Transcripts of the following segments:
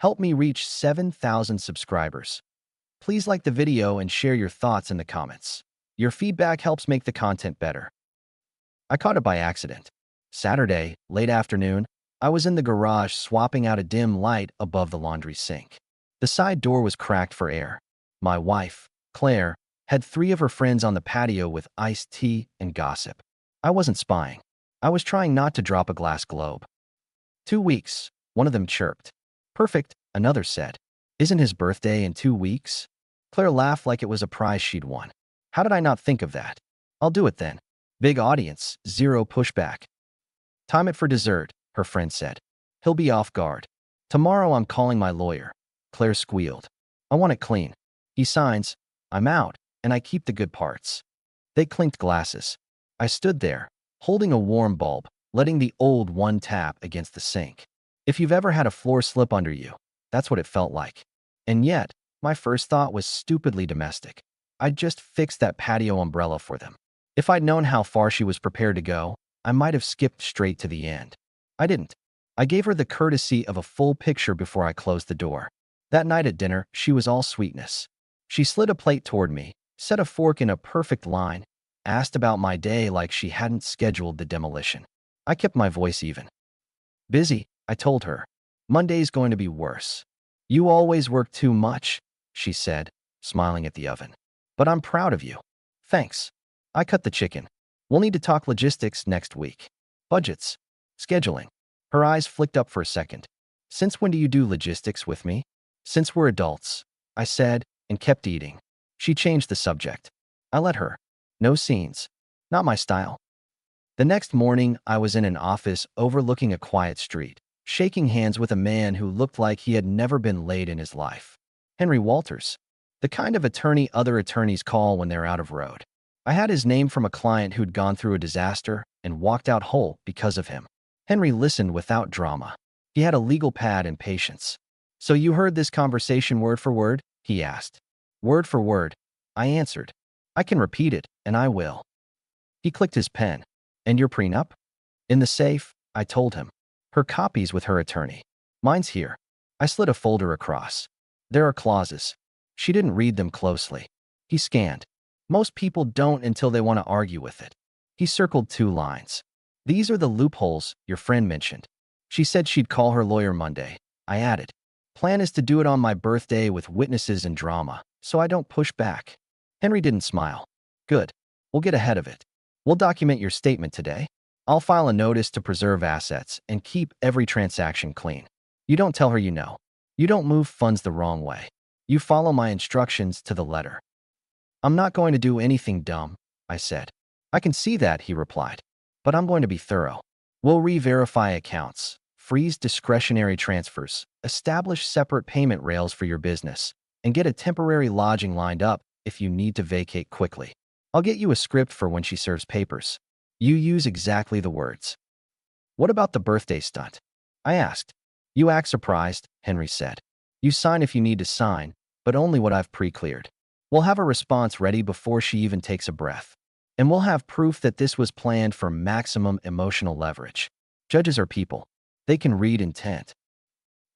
Help me reach 7,000 subscribers. Please like the video and share your thoughts in the comments. Your feedback helps make the content better. I caught it by accident. Saturday, late afternoon, I was in the garage swapping out a dim light above the laundry sink. The side door was cracked for air. My wife, Claire, had 3 of her friends on the patio with iced tea and gossip. I wasn't spying. I was trying not to drop a glass globe. 2 weeks, one of them chirped. Perfect, another said. Isn't his birthday in 2 weeks? Claire laughed like it was a prize she'd won. How did I not think of that? I'll do it then. Big audience, 0 pushback. Time it for dessert, her friend said. He'll be off guard. Tomorrow I'm calling my lawyer. Claire squealed. I want it clean. He signs, I'm out, and I keep the good parts. They clinked glasses. I stood there, holding a warm bulb, letting the old one tap against the sink. If you've ever had a floor slip under you, that's what it felt like. And yet, my first thought was stupidly domestic. I'd just fixed that patio umbrella for them. If I'd known how far she was prepared to go, I might have skipped straight to the end. I didn't. I gave her the courtesy of a full picture before I closed the door. That night at dinner, she was all sweetness. She slid a plate toward me, set a fork in a perfect line, asked about my day like she hadn't scheduled the demolition. I kept my voice even. Busy, I told her. Monday's going to be worse. You always work too much, she said, smiling at the oven. But I'm proud of you. Thanks. I cut the chicken. We'll need to talk logistics next week. Budgets. Scheduling. Her eyes flicked up for a second. Since when do you do logistics with me? Since we're adults, I said, and kept eating. She changed the subject. I let her. No scenes. Not my style. The next morning, I was in an office overlooking a quiet street, shaking hands with a man who looked like he had never been late in his life. Henry Walters. The kind of attorney other attorneys call when they're out of road. I had his name from a client who'd gone through a disaster and walked out whole because of him. Henry listened without drama. He had a legal pad and patience. So you heard this conversation word for word? He asked. Word for word, I answered. I can repeat it, and I will. He clicked his pen. And your prenup? In the safe, I told him. Her copy's with her attorney. Mine's here. I slid a folder across. There are clauses. She didn't read them closely. He scanned. Most people don't until they want to argue with it. He circled 2 lines. These are the loopholes your friend mentioned. She said she'd call her lawyer Monday. I added. Plan is to do it on my birthday with witnesses and drama, so I don't push back. Henry didn't smile. Good. We'll get ahead of it. We'll document your statement today. I'll file a notice to preserve assets and keep every transaction clean. You don't tell her you know. You don't move funds the wrong way. You follow my instructions to the letter. I'm not going to do anything dumb, I said. I can see that, he replied. But I'm going to be thorough. We'll re-verify accounts, freeze discretionary transfers, establish separate payment rails for your business, and get a temporary lodging lined up if you need to vacate quickly. I'll get you a script for when she serves papers. You use exactly the words. What about the birthday stunt? I asked. You act surprised, Henry said. You sign if you need to sign, but only what I've pre-cleared. We'll have a response ready before she even takes a breath. And we'll have proof that this was planned for maximum emotional leverage. Judges are people. They can read intent.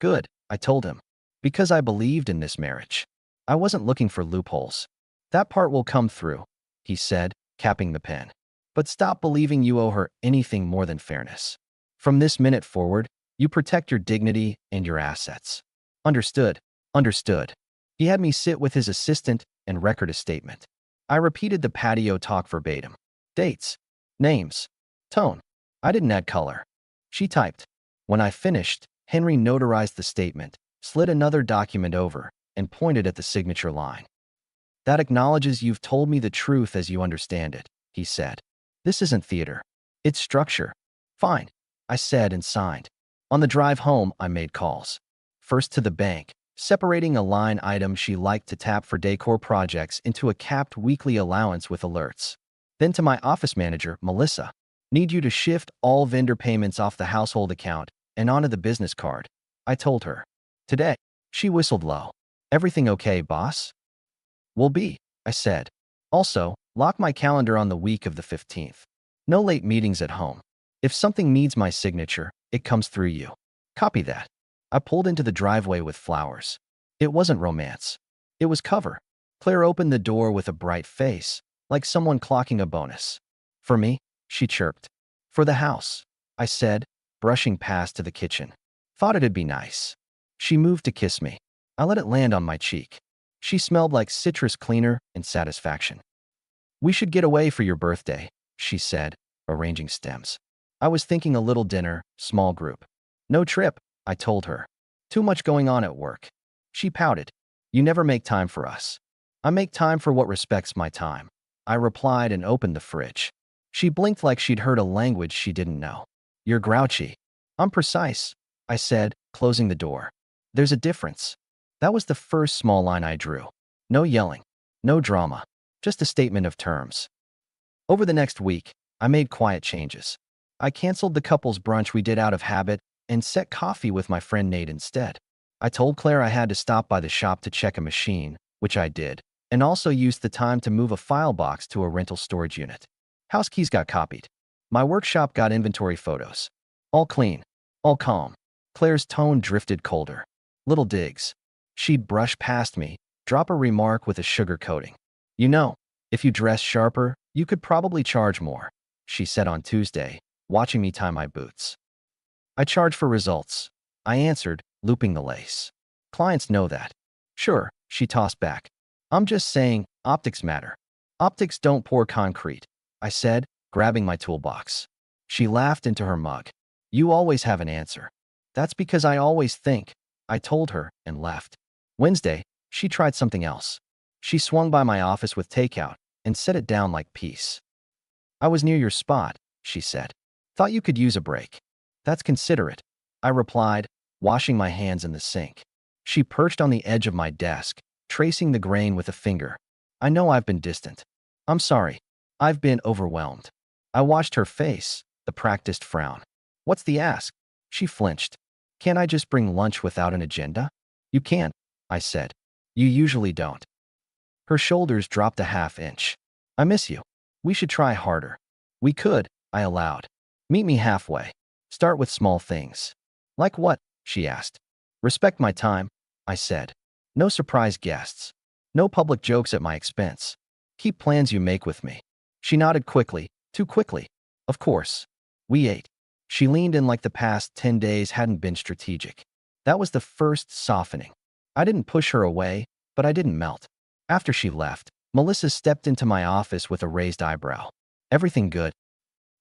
Good, I told him. Because I believed in this marriage. I wasn't looking for loopholes. That part will come through, he said, capping the pen. But stop believing you owe her anything more than fairness. From this minute forward, you protect your dignity and your assets. Understood. Understood. He had me sit with his assistant and record a statement. I repeated the patio talk verbatim. Dates, names, tone. I didn't add color. She typed. When I finished, Henry notarized the statement, slid another document over, and pointed at the signature line. That acknowledges you've told me the truth as you understand it, he said. This isn't theater. It's structure. Fine, I said and signed. On the drive home, I made calls. First to the bank, separating a line item she liked to tap for decor projects into a capped weekly allowance with alerts. Then to my office manager, Melissa. Need you to shift all vendor payments off the household account and onto the business card, I told her. Today, she whistled low. Everything okay, boss? Will be, I said. Also, lock my calendar on the week of the 15th. No late meetings at home. If something needs my signature, it comes through you. Copy that. I pulled into the driveway with flowers. It wasn't romance. It was cover. Claire opened the door with a bright face, like someone clocking a bonus. For me? She chirped. For the house, I said, brushing past to the kitchen. Thought it'd be nice. She moved to kiss me. I let it land on my cheek. She smelled like citrus cleaner and satisfaction. We should get away for your birthday, she said, arranging stems. I was thinking a little dinner, small group. No trip, I told her. Too much going on at work. She pouted. You never make time for us. I make time for what respects my time. I replied and opened the fridge. She blinked like she'd heard a language she didn't know. You're grouchy. I'm precise, I said, closing the door. There's a difference. That was the first small line I drew. No yelling. No drama. Just a statement of terms. Over the next week, I made quiet changes. I canceled the couple's brunch we did out of habit and set coffee with my friend Nate instead. I told Claire I had to stop by the shop to check a machine, which I did, and also used the time to move a file box to a rental storage unit. House keys got copied. My workshop got inventory photos. All clean. All calm. Claire's tone drifted colder. Little digs. She'd brush past me, drop a remark with a sugar coating. You know, if you dress sharper, you could probably charge more, she said on Tuesday, watching me tie my boots. I charge for results, I answered, looping the lace. Clients know that. Sure, she tossed back. I'm just saying, optics matter. Optics don't pour concrete, I said, grabbing my toolbox. She laughed into her mug. You always have an answer. That's because I always think, I told her, and left. Wednesday, she tried something else. She swung by my office with takeout and set it down like peace. I was near your spot, she said. Thought you could use a break. That's considerate, I replied, washing my hands in the sink. She perched on the edge of my desk, tracing the grain with a finger. I know I've been distant. I'm sorry. I've been overwhelmed. I watched her face, the practiced frown. What's the ask? She flinched. Can't I just bring lunch without an agenda? You can't, I said. You usually don't. Her shoulders dropped a half-inch. I miss you. We should try harder. We could, I allowed. Meet me halfway. Start with small things. Like what? She asked. Respect my time, I said. No surprise guests. No public jokes at my expense. Keep plans you make with me. She nodded quickly, too quickly. Of course. We ate. She leaned in like the past 10 days hadn't been strategic. That was the first softening. I didn't push her away, but I didn't melt. After she left, Melissa stepped into my office with a raised eyebrow. Everything good?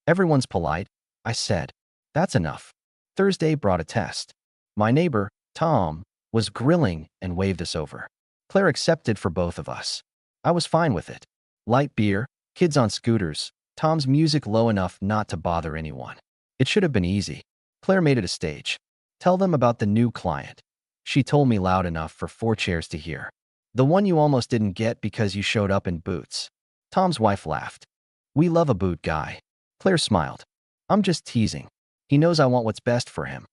Everyone's polite, I said. That's enough. Thursday brought a test. My neighbor, Tom, was grilling and waved us over. Claire accepted for both of us. I was fine with it. Light beer, kids on scooters, Tom's music low enough not to bother anyone. It should have been easy. Claire made it a stage. Tell them about the new client. She told me loud enough for 4 chairs to hear. The one you almost didn't get because you showed up in boots. Tom's wife laughed. We love a boot guy. Claire smiled. I'm just teasing. He knows I want what's best for him.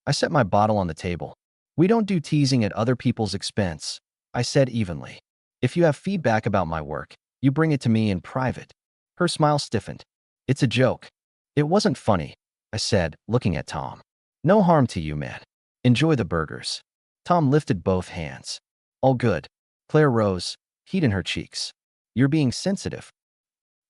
I set my bottle on the table. We don't do teasing at other people's expense, I said evenly. If you have feedback about my work, you bring it to me in private. Her smile stiffened. It's a joke. It wasn't funny, I said, looking at Tom. No harm to you, man. Enjoy the burgers. Tom lifted both hands. All good. Claire rose, heat in her cheeks. You're being sensitive.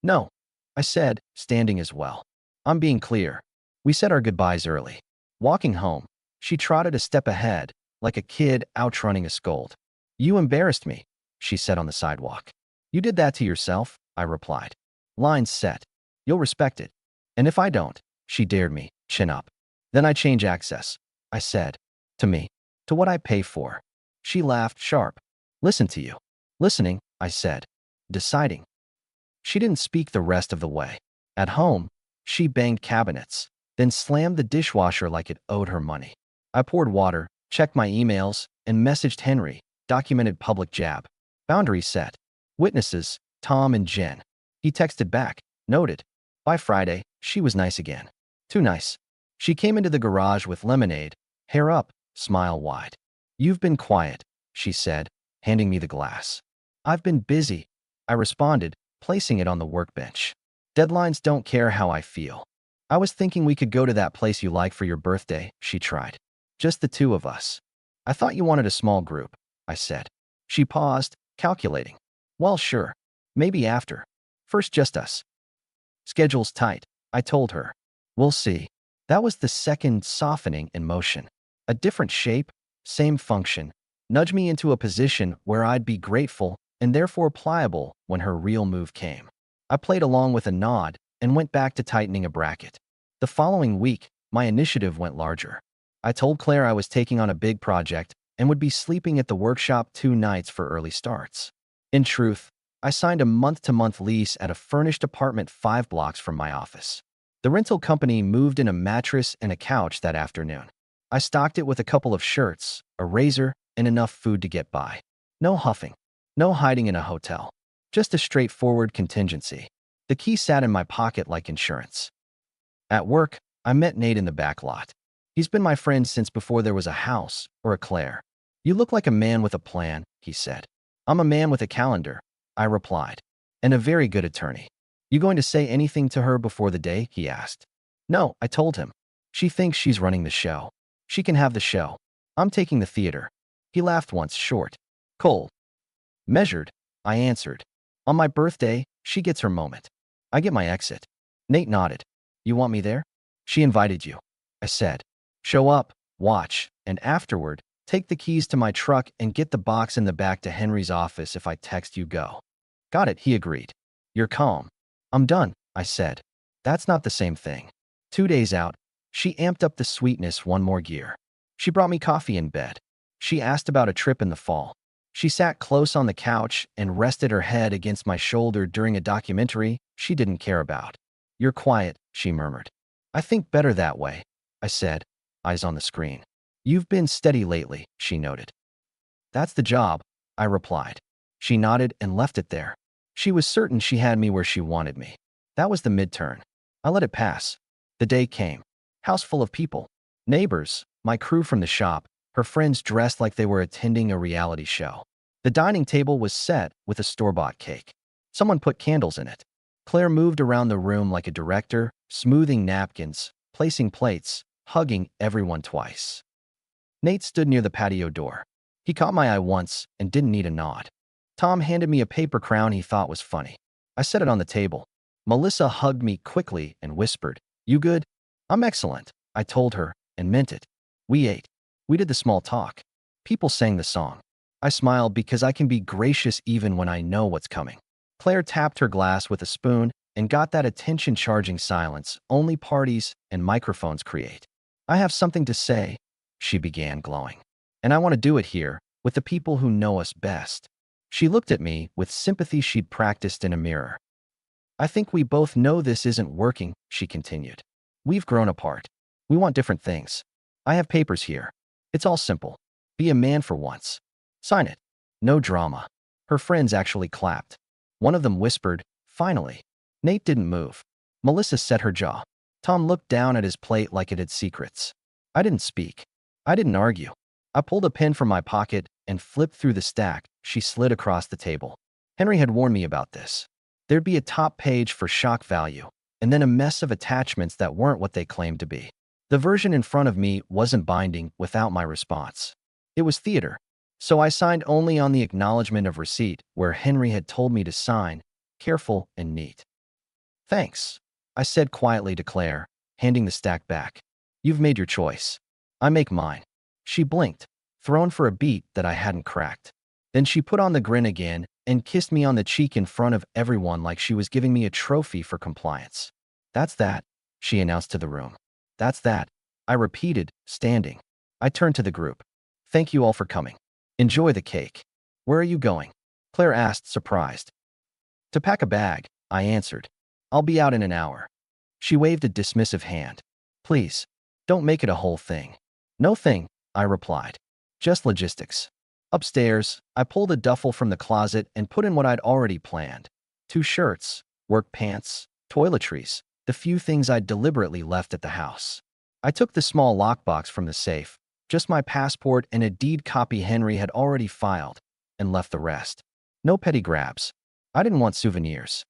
No, I said, standing as well. I'm being clear. We said our goodbyes early. Walking home, she trotted a step ahead, like a kid outrunning a scold. You embarrassed me, she said on the sidewalk. You did that to yourself, I replied. Lines set. You'll respect it. And if I don't, she dared me, chin up. Then I change access, I said. To me. To what I pay for. She laughed sharp. Listen to you. Listening, I said. Deciding. She didn't speak the rest of the way. At home, she banged cabinets, then slammed the dishwasher like it owed her money. I poured water, checked my emails, and messaged Henry, documented public jab. Boundary set. Witnesses, Tom and Jen. He texted back, noted. By Friday, she was nice again. Too nice. She came into the garage with lemonade, hair up, smile wide. You've been quiet, she said, handing me the glass. I've been busy, I responded, placing it on the workbench. Deadlines don't care how I feel. I was thinking we could go to that place you like for your birthday, she tried. Just the two of us. I thought you wanted a small group, I said. She paused, calculating. Well, sure. Maybe after. First, just us. Schedule's tight, I told her. We'll see. That was the second softening in motion. A different shape, same function, nudged me into a position where I'd be grateful and therefore pliable when her real move came. I played along with a nod and went back to tightening a bracket. The following week, my initiative went larger. I told Claire I was taking on a big project and would be sleeping at the workshop 2 nights for early starts. In truth, I signed a month-to-month lease at a furnished apartment 5 blocks from my office. The rental company moved in a mattress and a couch that afternoon. I stocked it with a couple of shirts, a razor, and enough food to get by. No huffing, no hiding in a hotel. Just a straightforward contingency. The key sat in my pocket like insurance. At work, I met Nate in the back lot. He's been my friend since before there was a house or a Claire. You look like a man with a plan, he said. I'm a man with a calendar, I replied, and a very good attorney. You going to say anything to her before the day? He asked. No, I told him. She thinks she's running the show. She can have the show. I'm taking the theater. He laughed once, short, cold, measured, I answered. On my birthday, she gets her moment. I get my exit. Nate nodded. You want me there? She invited you, I said. Show up, watch, and afterward, take the keys to my truck and get the box in the back to Henry's office if I text you go. Got it, he agreed. You're calm. I'm done, I said. That's not the same thing. 2 days out, she amped up the sweetness one more gear. She brought me coffee in bed. She asked about a trip in the fall. She sat close on the couch and rested her head against my shoulder during a documentary she didn't care about. You're quiet, she murmured. I think better that way, I said, eyes on the screen. You've been steady lately, she noted. That's the job, I replied. She nodded and left it there. She was certain she had me where she wanted me. That was the mid-turn. I let it pass. The day came. House full of people. Neighbors, my crew from the shop, her friends dressed like they were attending a reality show. The dining table was set with a store-bought cake. Someone put candles in it. Claire moved around the room like a director, smoothing napkins, placing plates, hugging everyone twice. Nate stood near the patio door. He caught my eye once and didn't need a nod. Tom handed me a paper crown he thought was funny. I set it on the table. Melissa hugged me quickly and whispered, You good? I'm excellent, I told her, and meant it. We ate. We did the small talk. People sang the song. I smiled because I can be gracious even when I know what's coming. Claire tapped her glass with a spoon and got that attention-charging silence only parties and microphones create. I have something to say, she began, glowing. And I want to do it here, with the people who know us best. She looked at me with sympathy she'd practiced in a mirror. I think we both know this isn't working, she continued. We've grown apart. We want different things. I have papers here. It's all simple. Be a man for once. Sign it. No drama. Her friends actually clapped. One of them whispered, Finally. Nate didn't move. Melissa set her jaw. Tom looked down at his plate like it had secrets. I didn't speak. I didn't argue. I pulled a pen from my pocket and flipped through the stack she slid across the table. Henry had warned me about this. There'd be a top page for shock value, and then a mess of attachments that weren't what they claimed to be. The version in front of me wasn't binding without my response. It was theater, so I signed only on the acknowledgement of receipt where Henry had told me to sign, careful and neat. Thanks, I said quietly to Claire, handing the stack back. You've made your choice. I make mine. She blinked, thrown for a beat that I hadn't cracked. Then she put on the grin again and kissed me on the cheek in front of everyone like she was giving me a trophy for compliance. That's that, she announced to the room. That's that, I repeated, standing. I turned to the group. Thank you all for coming. Enjoy the cake. Where are you going? Claire asked, surprised. To pack a bag, I answered. I'll be out in an hour. She waved a dismissive hand. Please, don't make it a whole thing. No thing, I replied. Just logistics. Upstairs, I pulled a duffel from the closet and put in what I'd already planned. 2 shirts, work pants, toiletries, the few things I'd deliberately left at the house. I took the small lockbox from the safe, just my passport and a deed copy Henry had already filed, and left the rest. No petty grabs. I didn't want souvenirs.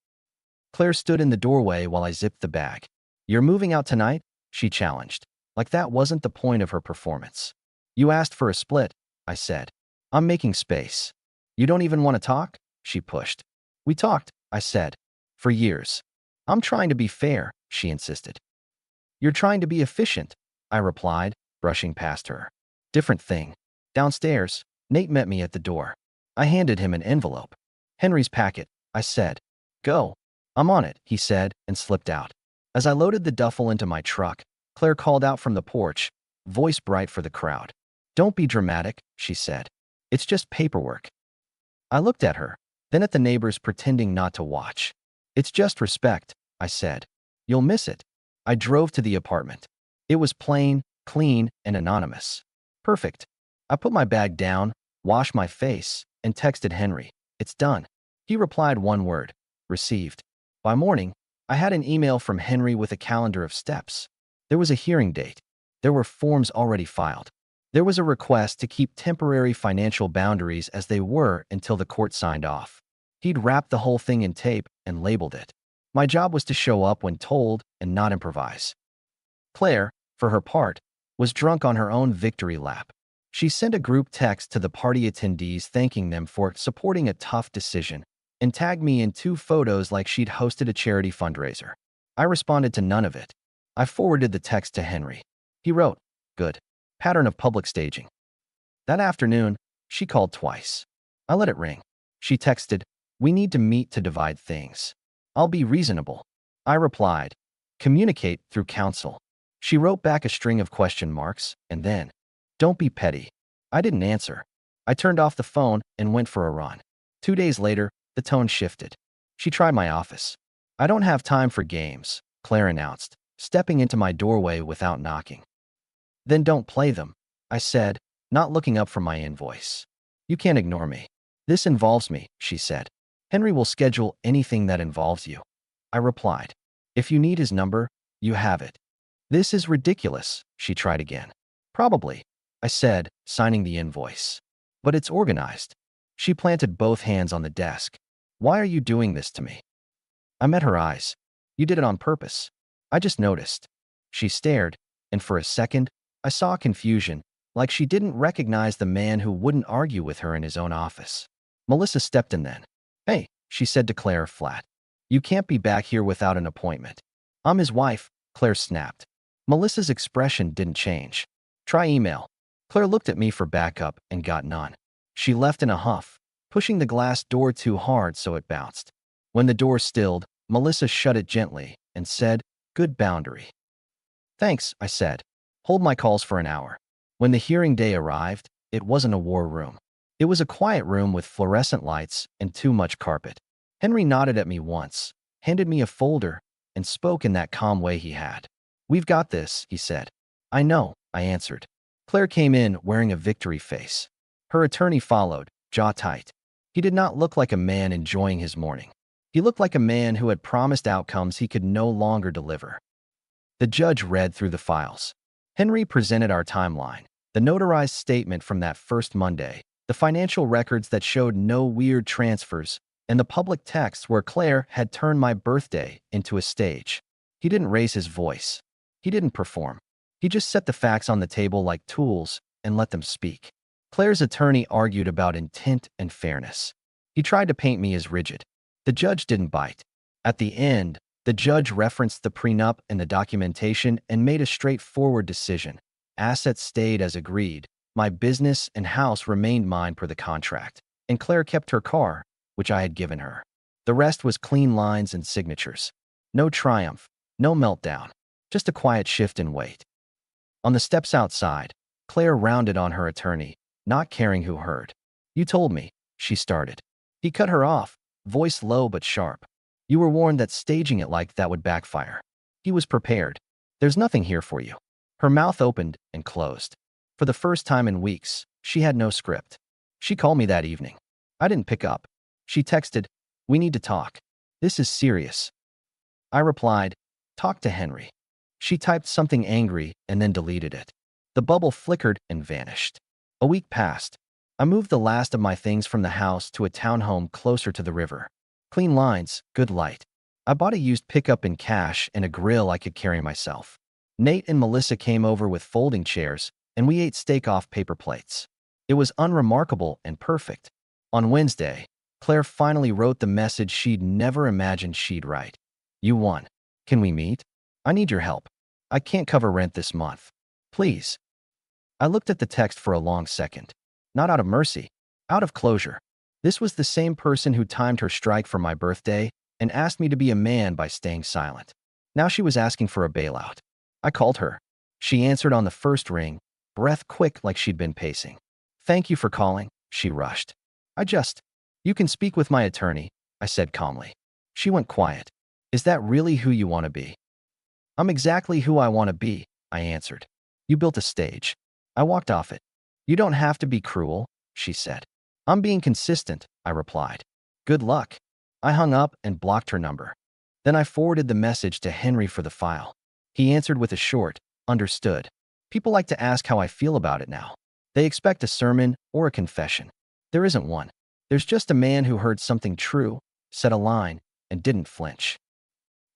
Claire stood in the doorway while I zipped the bag. You're moving out tonight? She challenged. Like that wasn't the point of her performance. You asked for a split, I said. I'm making space. You don't even want to talk? She pushed. We talked, I said. For years. I'm trying to be fair, she insisted. You're trying to be efficient, I replied, brushing past her. Different thing. Downstairs, Nate met me at the door. I handed him an envelope. Henry's packet, I said. Go. I'm on it, he said, and slipped out. As I loaded the duffel into my truck, Claire called out from the porch, voice bright for the crowd. Don't be dramatic, she said. It's just paperwork. I looked at her, then at the neighbors pretending not to watch. It's just respect, I said. You'll miss it. I drove to the apartment. It was plain, clean, and anonymous. Perfect. I put my bag down, washed my face, and texted Henry. It's done. He replied one word. Received. By morning, I had an email from Henry with a calendar of steps. There was a hearing date. There were forms already filed. There was a request to keep temporary financial boundaries as they were until the court signed off. He'd wrapped the whole thing in tape and labeled it. My job was to show up when told and not improvise. Claire, for her part, was drunk on her own victory lap. She sent a group text to the party attendees thanking them for supporting a tough decision and tagged me in 2 photos like she'd hosted a charity fundraiser. I responded to none of it. I forwarded the text to Henry. He wrote, good. Pattern of public staging. That afternoon, she called twice. I let it ring. She texted, we need to meet to divide things. I'll be reasonable. I replied, communicate through counsel. She wrote back a string of question marks, and then, don't be petty. I didn't answer. I turned off the phone and went for a run. 2 days later, the tone shifted. She tried my office. I don't have time for games, Claire announced, stepping into my doorway without knocking. Then don't play them, I said, not looking up from my invoice. You can't ignore me. This involves me, she said. Henry will schedule anything that involves you. I replied. If you need his number, you have it. This is ridiculous, she tried again. Probably, I said, signing the invoice. But it's organized. She planted both hands on the desk. Why are you doing this to me? I met her eyes. You did it on purpose. I just noticed. She stared, and for a second, I saw confusion, like she didn't recognize the man who wouldn't argue with her in his own office. Melissa stepped in then. Hey, she said to Claire flat. You can't be back here without an appointment. I'm his wife, Claire snapped. Melissa's expression didn't change. Try email. Claire looked at me for backup and got none. She left in a huff, pushing the glass door too hard so it bounced. When the door stilled, Melissa shut it gently and said, good boundary. Thanks, I said. Hold my calls for an hour. When the hearing day arrived, it wasn't a war room. It was a quiet room with fluorescent lights and too much carpet. Henry nodded at me once, handed me a folder, and spoke in that calm way he had. We've got this, he said. I know, I answered. Claire came in wearing a victory face. Her attorney followed, jaw tight. He did not look like a man enjoying his morning. He looked like a man who had promised outcomes he could no longer deliver. The judge read through the files. Henry presented our timeline, the notarized statement from that first Monday, the financial records that showed no weird transfers, and the public texts where Claire had turned my birthday into a stage. He didn't raise his voice. He didn't perform. He just set the facts on the table like tools and let them speak. Claire's attorney argued about intent and fairness. He tried to paint me as rigid. The judge didn't bite. At the end, the judge referenced the prenup and the documentation and made a straightforward decision. Assets stayed as agreed. My business and house remained mine per the contract, and Claire kept her car, which I had given her. The rest was clean lines and signatures. No triumph, no meltdown, just a quiet shift in weight. On the steps outside, Claire rounded on her attorney, not caring who heard. You told me, she started. He cut her off, voice low but sharp. You were warned that staging it like that would backfire. He was prepared. There's nothing here for you. Her mouth opened and closed. For the first time in weeks, she had no script. She called me that evening. I didn't pick up. She texted, we need to talk. This is serious. I replied, talk to Henry. She typed something angry and then deleted it. The bubble flickered and vanished. A week passed. I moved the last of my things from the house to a townhome closer to the river. Clean lines, good light. I bought a used pickup in cash and a grill I could carry myself. Nate and Melissa came over with folding chairs, and we ate steak off paper plates. It was unremarkable and perfect. On Wednesday, Claire finally wrote the message she'd never imagined she'd write. "You won. Can we meet? I need your help. I can't cover rent this month. Please." I looked at the text for a long second. Not out of mercy, out of closure. This was the same person who timed her strike for my birthday and asked me to be a man by staying silent. Now she was asking for a bailout. I called her. She answered on the first ring, breath quick like she'd been pacing. "Thank you for calling," she rushed. You can speak with my attorney," I said calmly. She went quiet. "Is that really who you want to be?" "I'm exactly who I want to be," I answered. "You built a stage. I walked off it." "You don't have to be cruel," she said. "I'm being consistent," I replied. "Good luck." I hung up and blocked her number. Then I forwarded the message to Henry for the file. He answered with a short, "Understood." People like to ask how I feel about it now. They expect a sermon or a confession. There isn't one. There's just a man who heard something true, said a line, and didn't flinch.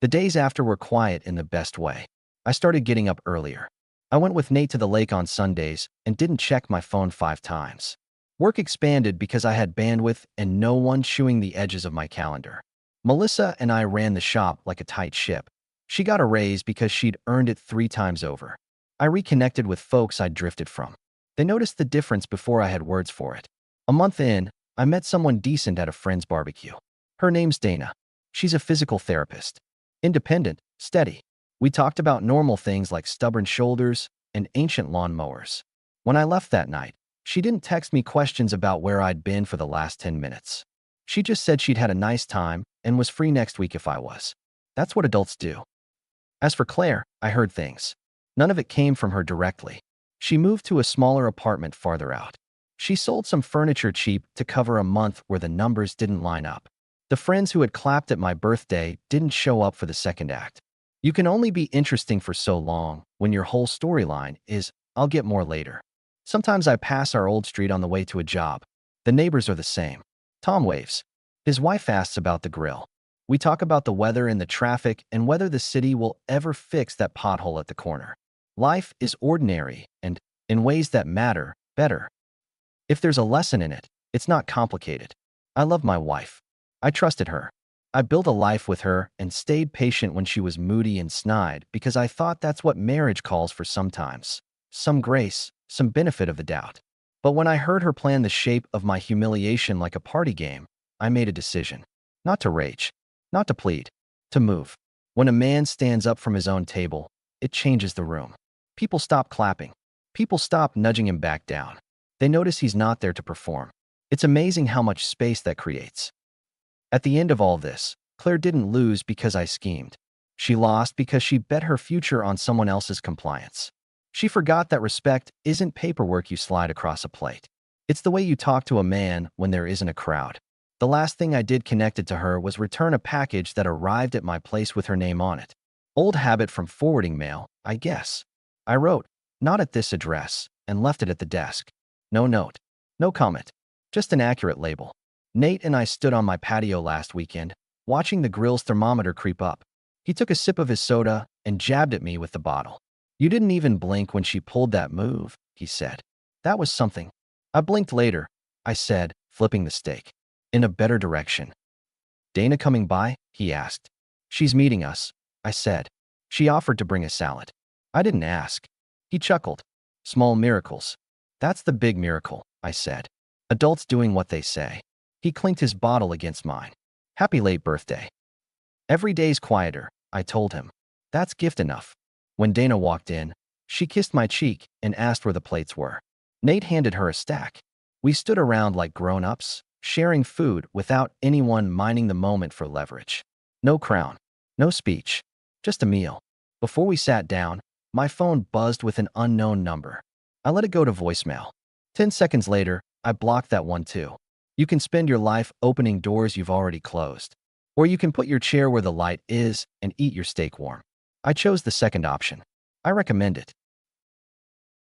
The days after were quiet in the best way. I started getting up earlier. I went with Nate to the lake on Sundays and didn't check my phone 5 times. Work expanded because I had bandwidth and no one chewing the edges of my calendar. Melissa and I ran the shop like a tight ship. She got a raise because she'd earned it 3 times over. I reconnected with folks I'd drifted from. They noticed the difference before I had words for it. A month in, I met someone decent at a friend's barbecue. Her name's Dana. She's a physical therapist. Independent, steady. We talked about normal things like stubborn shoulders and ancient lawnmowers. When I left that night, she didn't text me questions about where I'd been for the last 10 minutes. She just said she'd had a nice time and was free next week if I was. That's what adults do. As for Claire, I heard things. None of it came from her directly. She moved to a smaller apartment farther out. She sold some furniture cheap to cover a month where the numbers didn't line up. The friends who had clapped at my birthday didn't show up for the second act. You can only be interesting for so long when your whole storyline is, "I'll get more later." Sometimes I pass our old street on the way to a job. The neighbors are the same. Tom waves. His wife asks about the grill. We talk about the weather and the traffic and whether the city will ever fix that pothole at the corner. Life is ordinary and, in ways that matter, better. If there's a lesson in it, it's not complicated. I love my wife. I trusted her. I built a life with her and stayed patient when she was moody and snide because I thought that's what marriage calls for sometimes. Some grace, some benefit of the doubt. But when I heard her plan the shape of my humiliation like a party game, I made a decision. Not to rage. Not to plead. To move. When a man stands up from his own table, it changes the room. People stop clapping. People stop nudging him back down. They notice he's not there to perform. It's amazing how much space that creates. At the end of all this, Claire didn't lose because I schemed. She lost because she bet her future on someone else's compliance. She forgot that respect isn't paperwork you slide across a plate. It's the way you talk to a man when there isn't a crowd. The last thing I did connected to her was return a package that arrived at my place with her name on it. Old habit from forwarding mail, I guess. I wrote, "Not at this address," and left it at the desk. No note. No comment. Just an accurate label. Nate and I stood on my patio last weekend, watching the grill's thermometer creep up. He took a sip of his soda and jabbed at me with the bottle. "You didn't even blink when she pulled that move," he said. "That was something." I blinked later, I said, flipping the steak. "In a better direction." "Dana coming by?" he asked. "She's meeting us," I said. "She offered to bring a salad." I didn't ask. He chuckled. "Small miracles. That's the big miracle," I said. "Adults doing what they say." He clinked his bottle against mine. "Happy late birthday." "Every day's quieter," I told him. "That's gift enough." When Dana walked in, she kissed my cheek and asked where the plates were. Nate handed her a stack. We stood around like grown-ups, sharing food without anyone minding the moment for leverage. No crown, no speech, just a meal. Before we sat down, my phone buzzed with an unknown number. I let it go to voicemail. 10 seconds later, I blocked that one too. You can spend your life opening doors you've already closed. Or you can put your chair where the light is and eat your steak warm. I chose the second option. I recommend it.